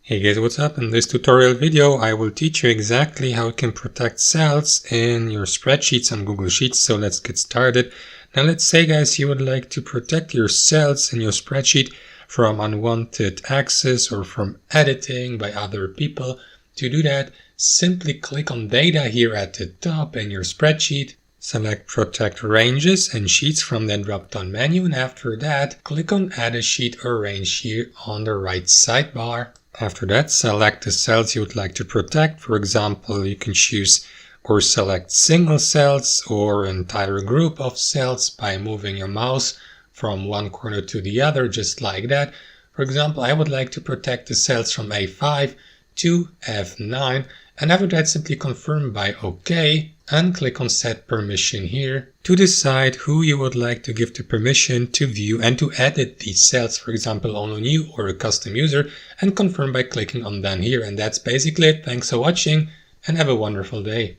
Hey guys, what's up? In this tutorial video, I will teach you exactly how you can protect cells in your spreadsheets on Google Sheets. So let's get started. Now let's say guys, you would like to protect your cells in your spreadsheet from unwanted access or from editing by other people. To do that, simply click on data here at the top in your spreadsheet. Select Protect Ranges and Sheets from the drop-down menu, and after that, click on Add a Sheet or Range here on the right sidebar. After that, select the cells you would like to protect. For example, you can choose or select single cells or entire group of cells by moving your mouse from one corner to the other, just like that. For example, I would like to protect the cells from A5 to F9, and after that, simply confirm by OK and click on Set Permission here to decide who you would like to give the permission to view and to edit these cells, for example, only you or a custom user, and confirm by clicking on Done here. And that's basically it. Thanks for watching and have a wonderful day.